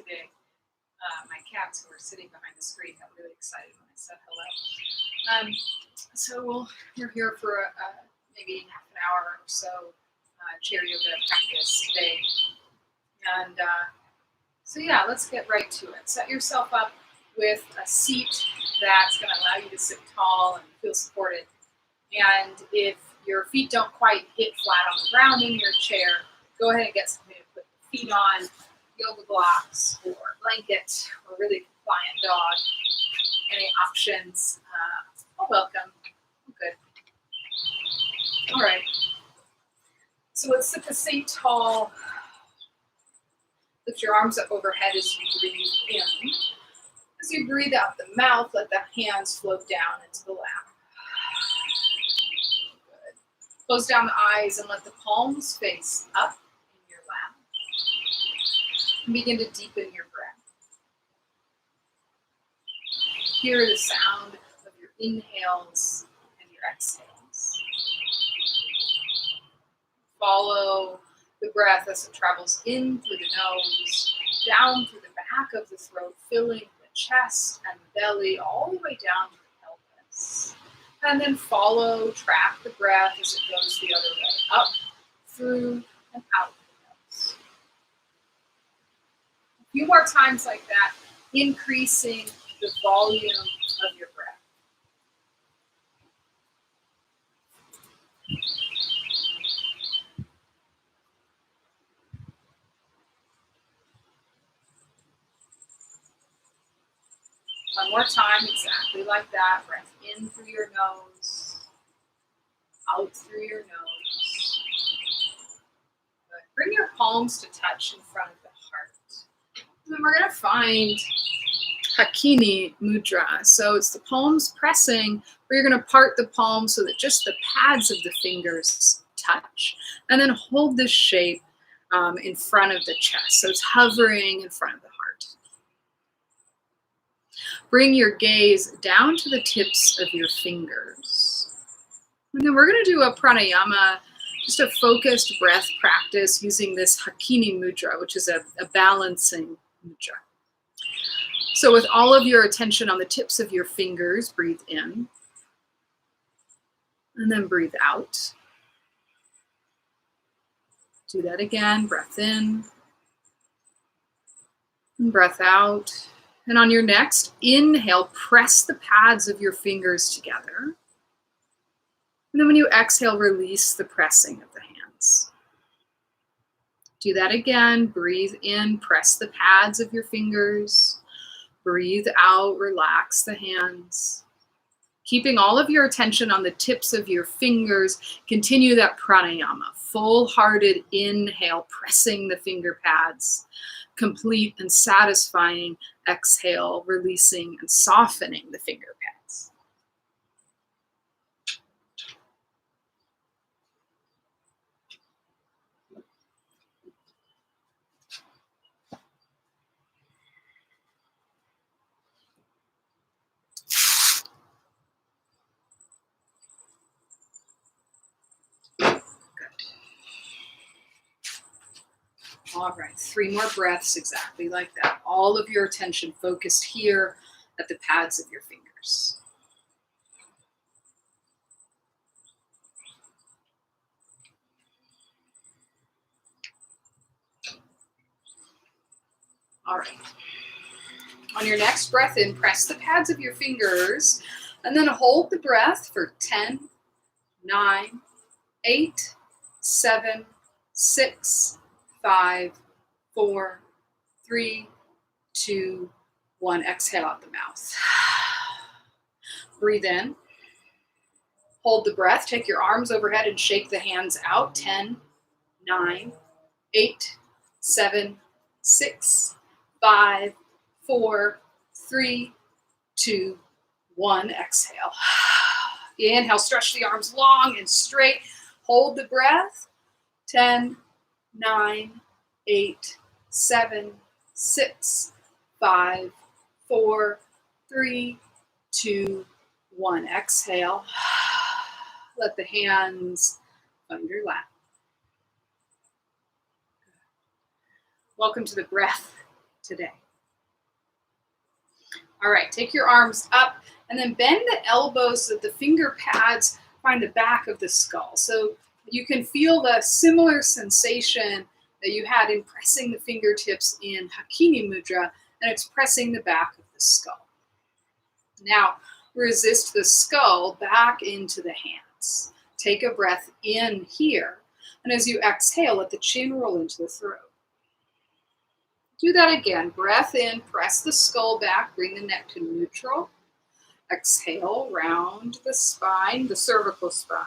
today. My cats who were sitting behind the screen got really excited when I said hello. So we're here for maybe half an hour or so chair yoga practice today. And so yeah, let's get right to it. Set yourself up with a seat that's going to allow you to sit tall and feel supported. And if your feet don't quite hit flat on the ground in your chair, go ahead and get something to put your feet on, yoga blocks or blanket or really compliant dog. Any options are welcome. Good. All right. So let's sit the seat tall. Lift your arms up overhead as you breathe in. As you breathe out the mouth, let the hands float down into the lap. Good. Close down the eyes and let the palms face up in your lap. And begin to deepen your breath. Hear the sound of your inhales and your exhales. Follow the breath as it travels in through the nose, down through the back of the throat, filling the chest and the belly all the way down to the pelvis. And then track the breath as it goes the other way, up, through, and out the nose. A few more times like that, increasing the volume of your breath. One more time, exactly like that. Breath in through your nose, out through your nose. Good. Bring your palms to touch in front of the heart. And then we're going to find Hakini Mudra. So it's the palms pressing, but you're going to part the palms so that just the pads of the fingers touch. And then hold this shape in front of the chest. So it's hovering in front of the heart. Bring your gaze down to the tips of your fingers. And then we're going to do a pranayama, just a focused breath practice using this Hakini Mudra, which is a balancing mudra. So with all of your attention on the tips of your fingers, breathe in. And then breathe out. Do that again, breath in. And breath out. And on your next inhale, press the pads of your fingers together. And then when you exhale, release the pressing of the hands. Do that again. Breathe in, press the pads of your fingers. Breathe out, relax the hands. Keeping all of your attention on the tips of your fingers, continue that pranayama. Full-hearted inhale, pressing the finger pads. Complete and satisfying exhale, releasing and softening the finger pads. All right, 3 more breaths exactly like that. All of your attention focused here at the pads of your fingers. All right. On your next breath in, press the pads of your fingers and then hold the breath for 10, 9, 8, 7, 6, 5, 4, 3, 2, 1. Exhale out the mouth. Breathe in. Hold the breath. Take your arms overhead and shake the hands out. 10, 9, 8, 7, 6, 5, 4, 3, 2, 1. Exhale. Inhale, stretch the arms long and straight. Hold the breath. 10, 9, 8, 7, 6, 5, 4, 3, 2, 1. Exhale. Let the hands find your lap. Welcome to the breath today. All right, take your arms up and then bend the elbows so that the finger pads find the back of the skull. So you can feel the similar sensation that you had in pressing the fingertips in Hakini Mudra, and it's pressing the back of the skull. Now, resist the skull back into the hands. Take a breath in here, and as you exhale, let the chin roll into the throat. Do that again. Breath in, press the skull back, bring the neck to neutral. Exhale, round the spine, the cervical spine.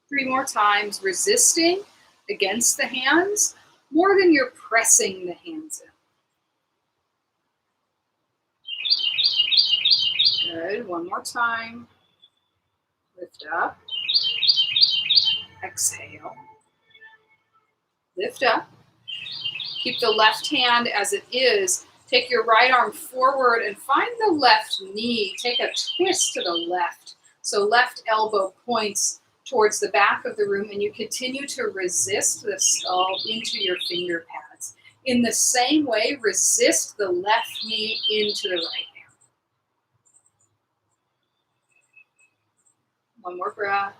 3 more times, resisting against the hands, more than you're pressing the hands in. Good, 1 more time. Lift up. Exhale. Lift up. Keep the left hand as it is. Take your right arm forward and find the left knee. Take a twist to the left. So left elbow points towards the back of the room, and you continue to resist the skull into your finger pads. In the same way, resist the left knee into the right hand. 1 more breath.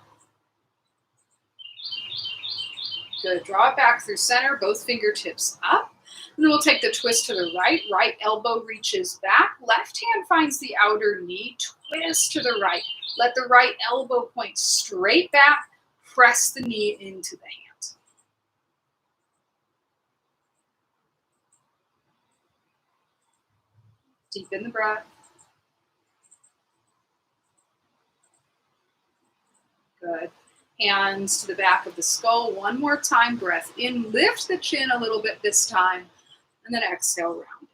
Good. Draw it back through center, both fingertips up. And then we'll take the twist to the right. Right elbow reaches back. Left hand finds the outer knee. Twist to the right. Let the right elbow point straight back. Press the knee into the hand. Deepen the breath. Good. Hands to the back of the skull. 1 more time. Breath in. Lift the chin a little bit this time. And then exhale, round in.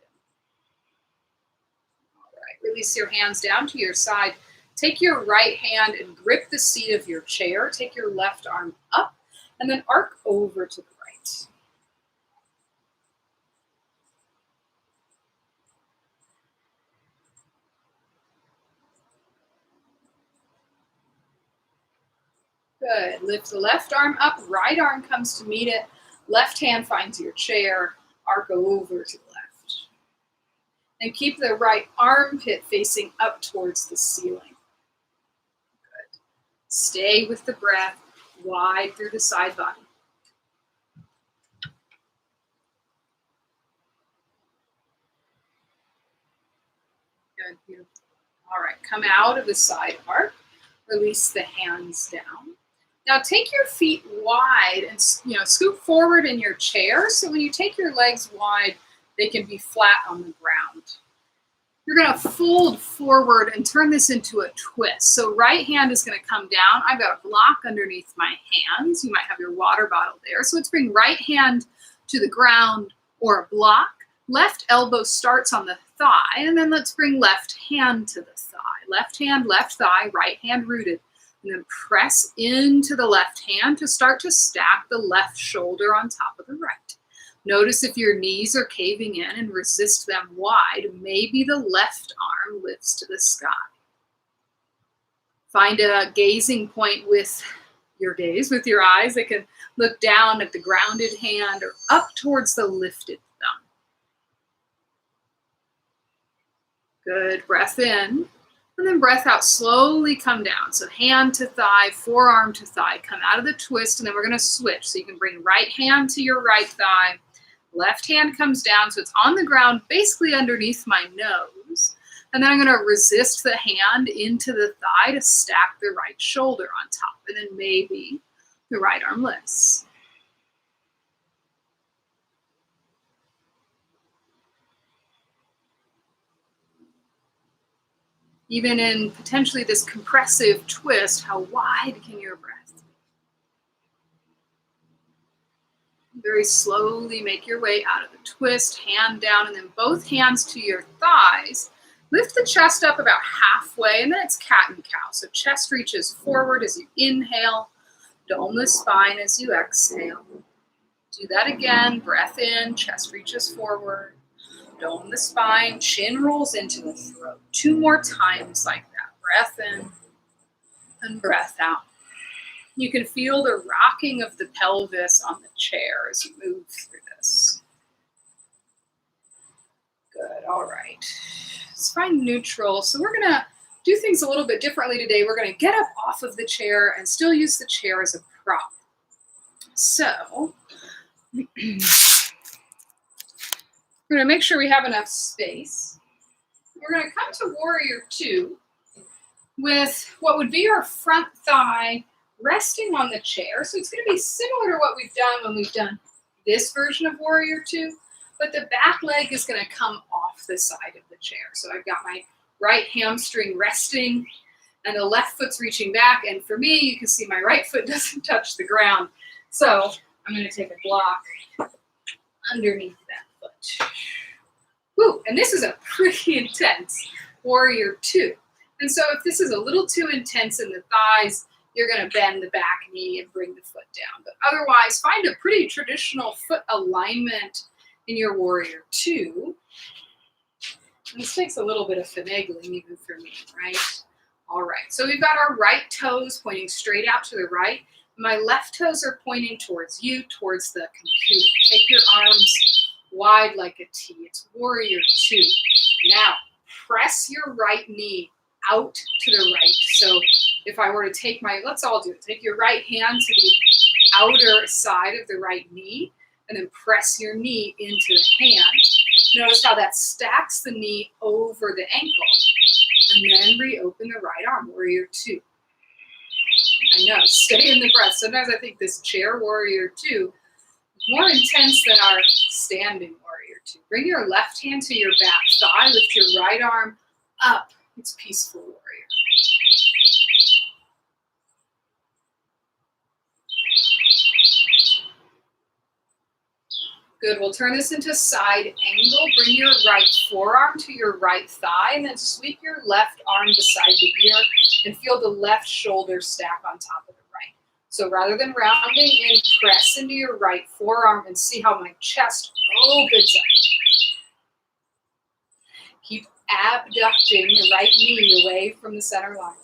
All right. Release your hands down to your side. Take your right hand and grip the seat of your chair. Take your left arm up. And then arc over to the right. Good. Lift the left arm up. Right arm comes to meet it. Left hand finds your chair. Arc over to the left. And keep the right armpit facing up towards the ceiling. Good. Stay with the breath, wide through the side body. Good, beautiful. All right, come out of the side arc. Release the hands down. Now take your feet wide and scoop forward in your chair. So when you take your legs wide, they can be flat on the ground. You're going to fold forward and turn this into a twist. So right hand is going to come down. I've got a block underneath my hands. You might have your water bottle there. So let's bring right hand to the ground or a block. Left elbow starts on the thigh, and then let's bring left hand to the thigh. Left hand, left thigh, right hand rooted. And then press into the left hand to start to stack the left shoulder on top of the right. Notice if your knees are caving in and resist them wide. Maybe the left arm lifts to the sky. Find a gazing point with your gaze, with your eyes that can look down at the grounded hand or up towards the lifted thumb. Good. Breath in. And then breath out, slowly come down. So hand to thigh, forearm to thigh. Come out of the twist, and then we're going to switch. So you can bring right hand to your right thigh. Left hand comes down, so it's on the ground, basically underneath my nose. And then I'm going to resist the hand into the thigh to stack the right shoulder on top. And then maybe the right arm lifts. Even in potentially this compressive twist, how wide can your breath be? Very slowly make your way out of the twist, hand down, and then both hands to your thighs. Lift the chest up about halfway, and then it's cat and cow. So chest reaches forward as you inhale, dome the spine as you exhale. Do that again, breath in, chest reaches forward. Dome the spine, chin rolls into the throat. 2 more times like that. Breath in and breath out. You can feel the rocking of the pelvis on the chair as you move through this. all right. Let's find neutral. So we're gonna do things a little bit differently today. We're gonna get up off of the chair and still use the chair as a prop. So we're gonna make sure we have enough space. We're gonna come to warrior two with what would be our front thigh resting on the chair. So it's gonna be similar to what we've done when we've done this version of warrior two, but the back leg is gonna come off the side of the chair. So I've got my right hamstring resting and the left foot's reaching back. And for me, you can see my right foot doesn't touch the ground. So I'm gonna take a block underneath that foot. Woo, and this is a pretty intense warrior two. And so if this is a little too intense in the thighs, you're gonna bend the back knee and bring the foot down. But otherwise, find a pretty traditional foot alignment in your warrior two. And this takes a little bit of finagling even for me, right? All right, so we've got our right toes pointing straight out to the right. My left toes are pointing towards you, towards the computer. Take your arms wide like a T. It's warrior two. Now, press your right knee out to the right. So if I were to take let's all do it. Take your right hand to the outer side of the right knee and then press your knee into the hand. Notice how that stacks the knee over the ankle. And then reopen the right arm, warrior two. I know, stay in the breath. Sometimes I think this chair warrior two is more intense than our standing warrior two. Bring your left hand to your back thigh, lift your right arm up. It's peaceful warrior. Good, we'll turn this into side angle. Bring your right forearm to your right thigh and then sweep your left arm beside the ear and feel the left shoulder stack on top of the right. So rather than rounding in, press into your right forearm and see how my chest opens up. Keep abducting the right knee away from the center line.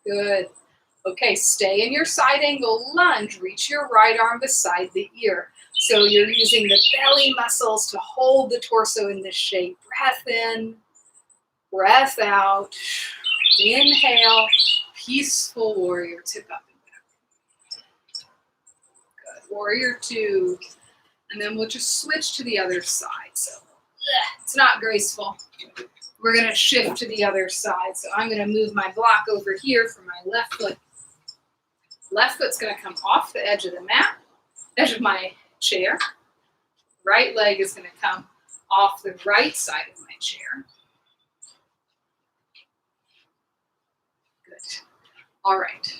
Good. Okay, stay in your side angle lunge. Reach your right arm beside the ear. So you're using the belly muscles to hold the torso in this shape. Breath in, breath out. Inhale, peaceful warrior, tip up and back. Good, warrior two. And then we'll just switch to the other side. So it's not graceful. We're gonna shift to the other side. So I'm gonna move my block over here for my left foot. Left foot's gonna come off the edge of the mat, edge of my chair. Right leg is gonna come off the right side of my chair. Good. All right.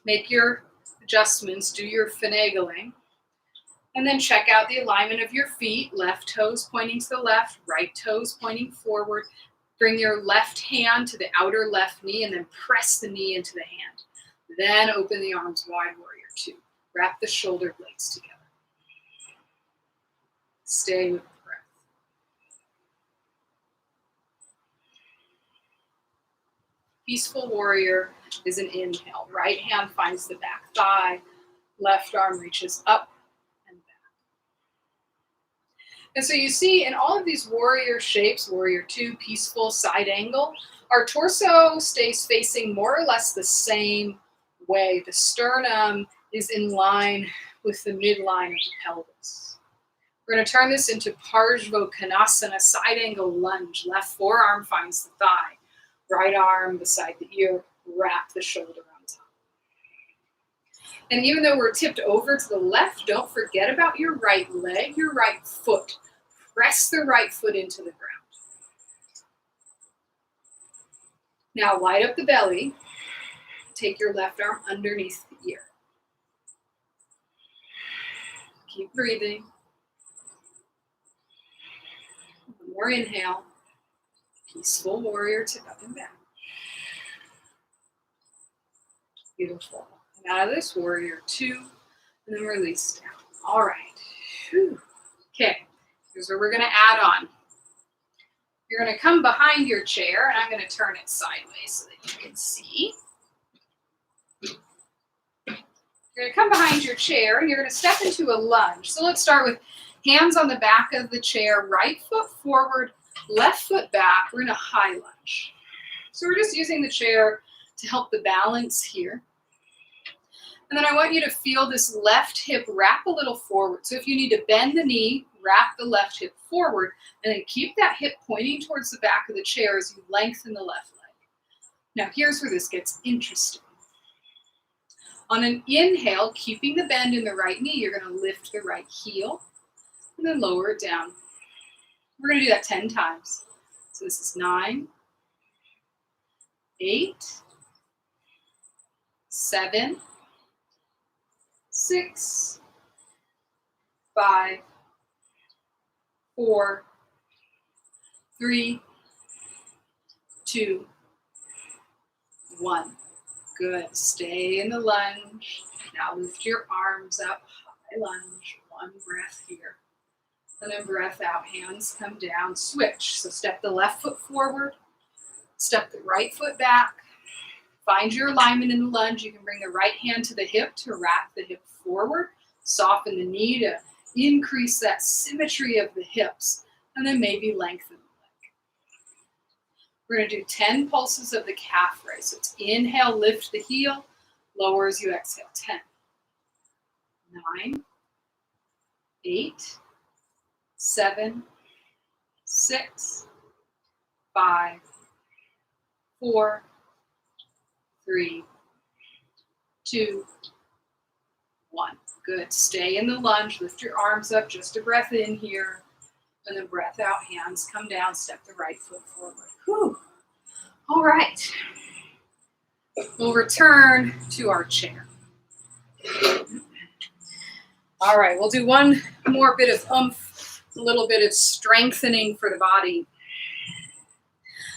Make your adjustments, do your finagling, and then check out the alignment of your feet. Left toes pointing to the left, right toes pointing forward. Bring your left hand to the outer left knee and then press the knee into the hand. Then open the arms wide, warrior two. Wrap the shoulder blades together. Stay with the breath. Peaceful warrior is an inhale. Right hand finds the back thigh. Left arm reaches up and back. And so you see in all of these warrior shapes, warrior two, peaceful, side angle, our torso stays facing more or less the same way. The sternum is in line with the midline of the pelvis. We're going to turn this into Parsvakonasana, side angle lunge. Left forearm finds the thigh. Right arm beside the ear. Wrap the shoulder on top. And even though we're tipped over to the left, don't forget about your right leg, your right foot. Press the right foot into the ground. Now light up the belly. Take your left arm underneath the ear. Keep breathing. One more inhale. Peaceful warrior, tip up and back. Beautiful. And out of this, warrior two, and then release down. All right. Whew. Okay, here's where we're going to add on. You're going to come behind your chair, and I'm going to turn it sideways so that you can see. You're going to come behind your chair and you're going to step into a lunge. So let's start with hands on the back of the chair, right foot forward, left foot back. We're in a high lunge. So we're just using the chair to help the balance here. And then I want you to feel this left hip wrap a little forward. So if you need to bend the knee, wrap the left hip forward, and then keep that hip pointing towards the back of the chair as you lengthen the left leg. Now here's where this gets interesting. On an inhale, keeping the bend in the right knee, you're going to lift the right heel and then lower it down. We're going to do that 10 times. So this is 9, 8, 7, 6, 5, 4, 3, 2, 1. Good. Stay in the lunge. Now lift your arms up. High lunge. 1 breath here. And then breath out. Hands come down. Switch. So step the left foot forward. Step the right foot back. Find your alignment in the lunge. You can bring the right hand to the hip to wrap the hip forward. Soften the knee to increase that symmetry of the hips. And then maybe lengthen. We're going to do 10 pulses of the calf raise. So it's inhale, lift the heel, lower as you exhale. 10, 9, 8, 7, 6, 5, 4, 3, 2, 1. Good. Stay in the lunge. Lift your arms up. Just a breath in here. And then breath out. Hands come down. Step the right foot forward. Whew. All right. We'll return to our chair. All right. We'll do one more bit of oomph, a little bit of strengthening for the body.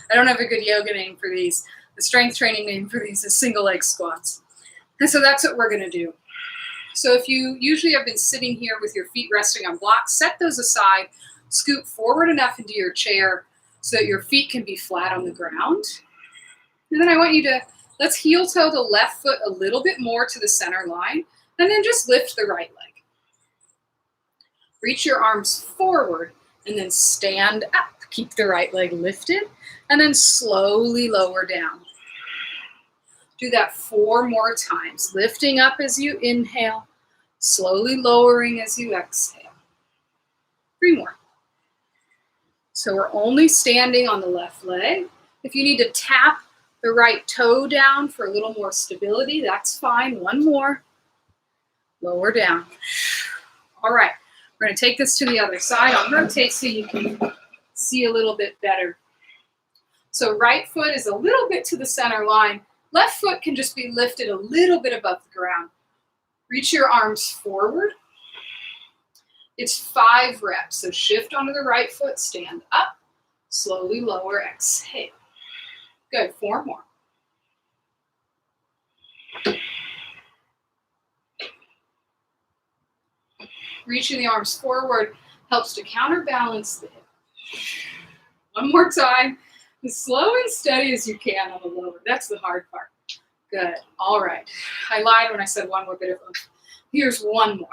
I don't have a good yoga name for these. The strength training name for these is single leg squats. And so that's what we're going to do. So if you usually have been sitting here with your feet resting on blocks, set those aside, scoot forward enough into your chair so that your feet can be flat on the ground. And then I want you to, let's heel toe the left foot a little bit more to the center line, and then just lift the right leg. Reach your arms forward, and then stand up. Keep the right leg lifted, and then slowly lower down. Do that 4 more times, lifting up as you inhale, slowly lowering as you exhale. 3 more. So we're only standing on the left leg. If you need to tap the right toe down for a little more stability, that's fine. 1 more. Lower down. All right. We're going to take this to the other side. I'll rotate so you can see a little bit better. So right foot is a little bit to the center line. Left foot can just be lifted a little bit above the ground. Reach your arms forward. It's 5 reps. So shift onto the right foot, stand up, slowly lower, exhale. Good, 4 more. Reaching the arms forward helps to counterbalance the hip. 1 more time, as slow and steady as you can on the lower. That's the hard part. Good, all right. I lied when I said 1 more bit of oomph. Here's 1 more.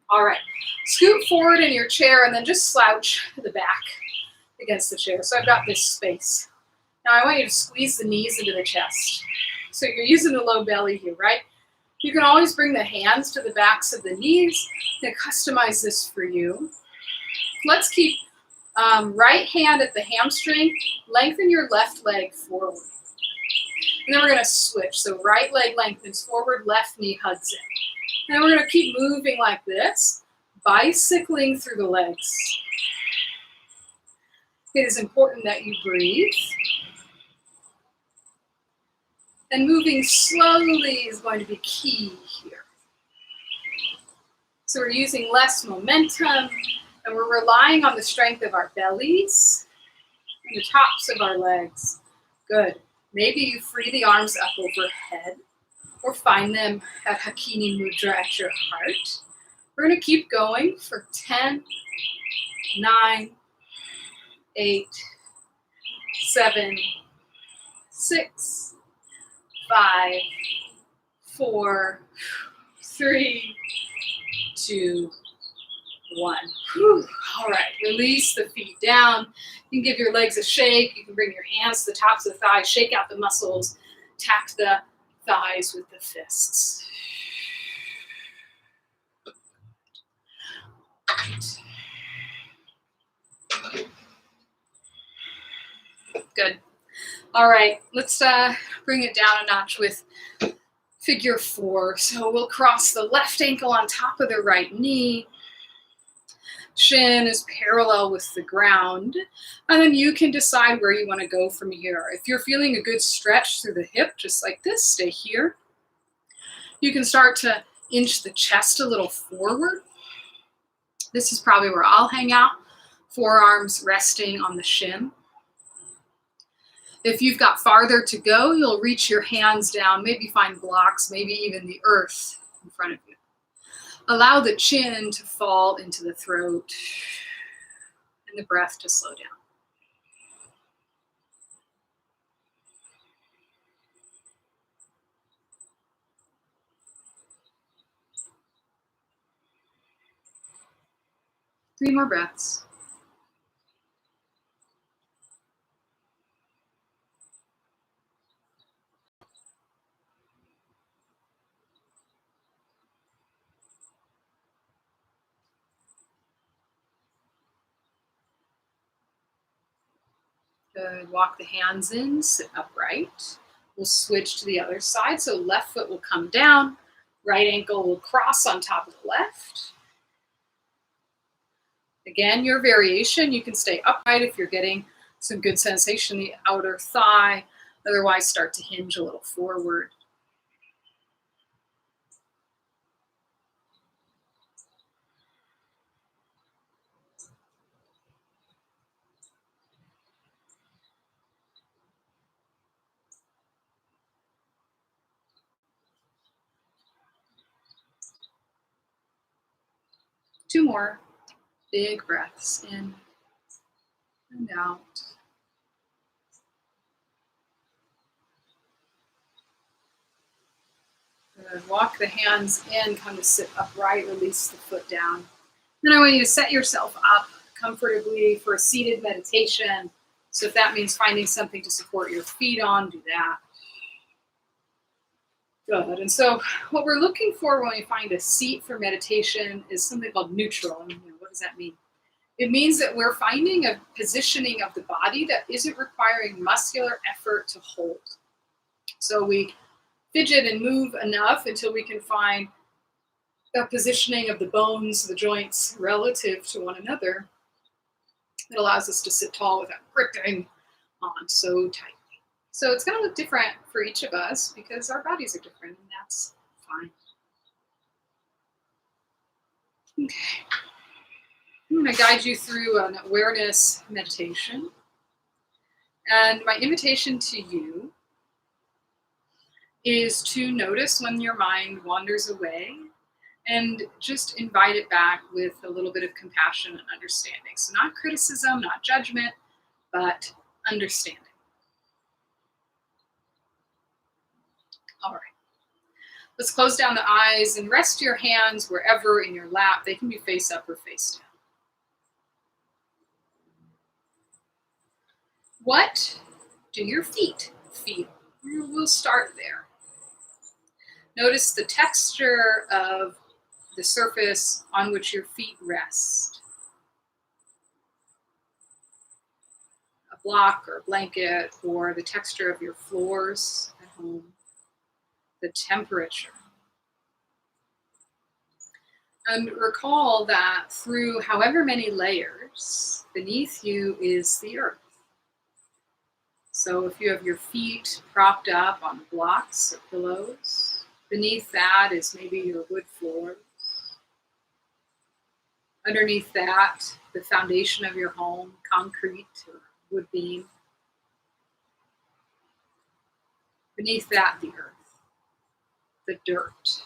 All right, scoot forward in your chair and then just slouch to the back against the chair. So I've got this space. Now I want you to squeeze the knees into the chest. So you're using the low belly here, right? You can always bring the hands to the backs of the knees and customize this for you. Let's keep right hand at the hamstring. Lengthen your left leg forward. And then we're going to switch. So right leg lengthens forward, left knee hugs in. And we're going to keep moving like this, bicycling through the legs. It is important that you breathe. And moving slowly is going to be key here. So we're using less momentum, and we're relying on the strength of our bellies and the tops of our legs. Good. Maybe you free the arms up overhead, or find them at Hakini Mudra at your heart. We're going to keep going for 10, 9, 8, 7, 6, 5, 4, 3, 2, 1. Whew. All right, release the feet down. You can give your legs a shake. You can bring your hands to the tops of the thighs, shake out the muscles, tap the thighs with the fists. Good. All right, let's bring it down a notch with figure 4. So we'll cross the left ankle on top of the right knee. Shin is parallel with the ground. And then you can decide where you want to go from here. If you're feeling a good stretch through the hip, just like this, stay here. You can start to inch the chest a little forward. This is probably where I'll hang out. Forearms resting on the shin. If you've got farther to go, you'll reach your hands down, maybe find blocks, maybe even the earth in front of you. Allow the chin to fall into the throat and the breath to slow down. Three more breaths. Good. Walk the hands in, sit upright. We'll switch to the other side. So left foot will come down, right ankle will cross on top of the left. Again, your variation, you can stay upright if you're getting some good sensation in the outer thigh. Otherwise, start to hinge a little forward. Two more big breaths in and out. Good. Walk the hands in, come to sit upright, release the foot down. Then I want you to set yourself up comfortably for a seated meditation. So if that means finding something to support your feet on, do that. Good. And so what we're looking for when we find a seat for meditation is something called neutral. And what does that mean? It means that we're finding a positioning of the body that isn't requiring muscular effort to hold. So we fidget and move enough until we can find the positioning of the bones, the joints relative to one another. It allows us to sit tall without gripping on so tightly. So it's going to look different for each of us because our bodies are different, and that's fine. Okay. I'm going to guide you through an awareness meditation. And my invitation to you is to notice when your mind wanders away and just invite it back with a little bit of compassion and understanding. So not criticism, not judgment, but understanding. All right. Let's close down the eyes and rest your hands wherever in your lap. They can be face up or face down. What do your feet feel? We'll start there. Notice the texture of the surface on which your feet rest. A block or a blanket, or the texture of your floors at home. The temperature. And recall that through however many layers, beneath you is the earth. So if you have your feet propped up on blocks or pillows, beneath that is maybe your wood floor. Underneath that, the foundation of your home, concrete or wood beam. Beneath that, the earth. The dirt.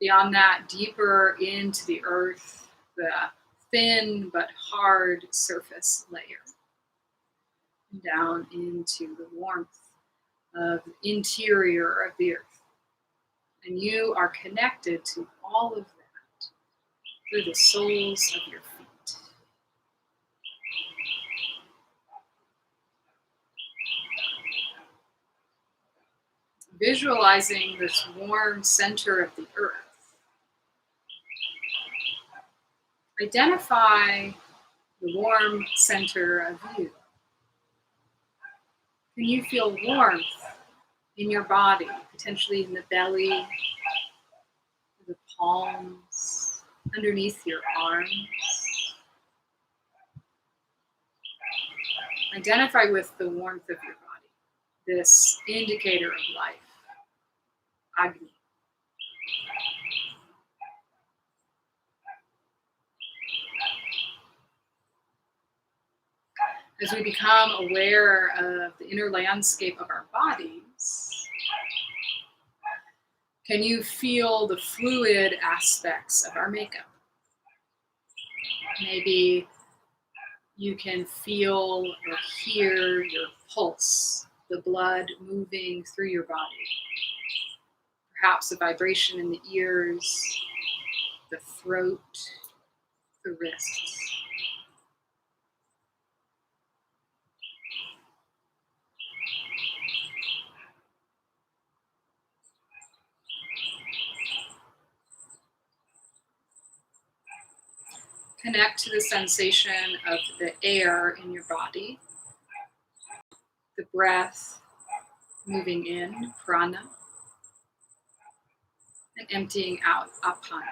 Beyond that, deeper into the earth, the thin but hard surface layer. And down into the warmth of the interior of the earth. And you are connected to all of that through the soles of your feet. Visualizing this warm center of the earth. Identify the warm center of you. Can you feel warmth in your body, potentially in the belly, the palms, underneath your arms? Identify with the warmth of your body, this indicator of life, Agni. As we become aware of the inner landscape of our bodies, can you feel the fluid aspects of our makeup? Maybe you can feel or hear your pulse, the blood moving through your body. Perhaps a vibration in the ears, the throat, the wrists. Connect to the sensation of the air in your body, the breath moving in, prana, and emptying out, apana.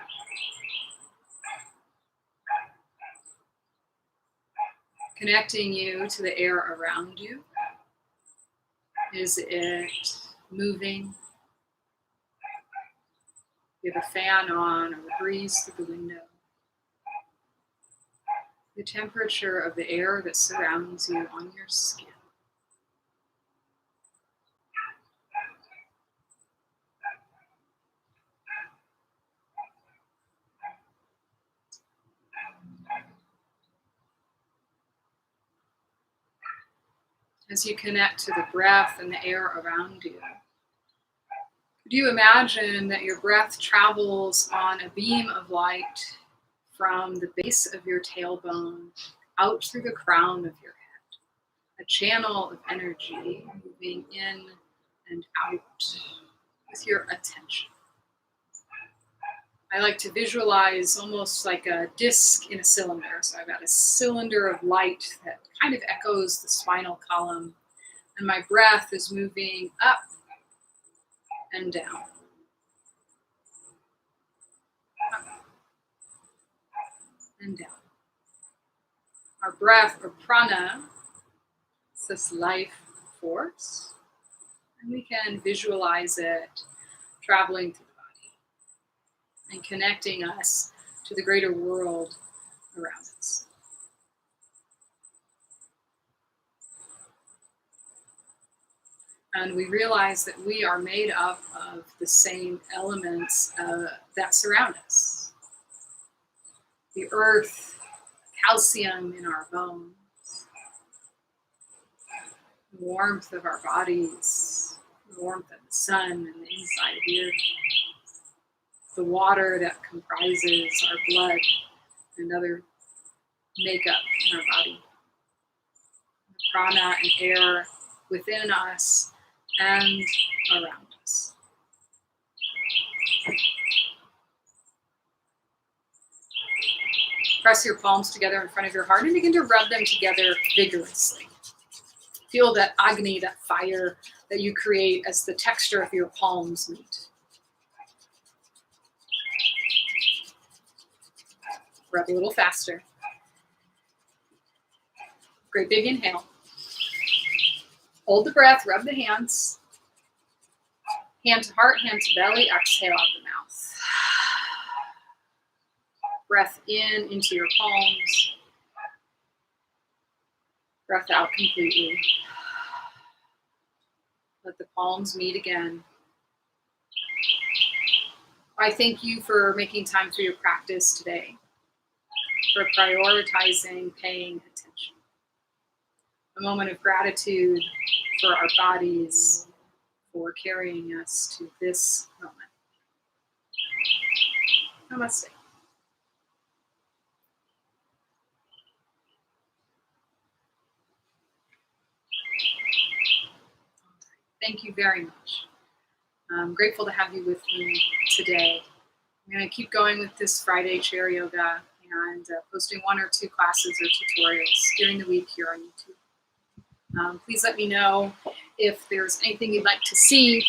Connecting you to the air around you. Is it moving? You have a fan on or a breeze through the window. The temperature of the air that surrounds you on your skin. As you connect to the breath and the air around you, could you imagine that your breath travels on a beam of light from the base of your tailbone out through the crown of your head, a channel of energy moving in and out with your attention. I like to visualize almost like a disc in a cylinder. So I've got a cylinder of light that kind of echoes the spinal column, and my breath is moving up and down. Up and down. Our breath, or prana, is this life force, and we can visualize it traveling through and connecting us to the greater world around us. And we realize that we are made up of the same elements that surround us. The earth, calcium in our bones, the warmth of our bodies, the warmth of the sun and the inside of the earth. The water that comprises our blood and other makeup in our body. The prana and air within us and around us. Press your palms together in front of your heart and begin to rub them together vigorously. Feel that Agni, that fire that you create as the texture of your palms meet. Rub a little faster. Great big inhale. Hold the breath, rub the hands. Hand to heart, hand to belly, exhale out the mouth. Breath in into your palms. Breath out completely. Let the palms meet again. I thank you for making time for your practice today, for prioritizing paying attention. A moment of gratitude for our bodies, for carrying us to this moment. Namaste. Thank you very much. I'm grateful to have you with me today. I'm going to keep going with this Friday chair yoga and posting 1 or 2 classes or tutorials during the week here on YouTube. Please let me know if there's anything you'd like to see,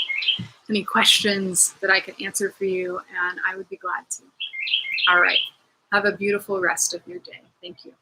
any questions that I can answer for you, and I would be glad to. All right. Have a beautiful rest of your day. Thank you.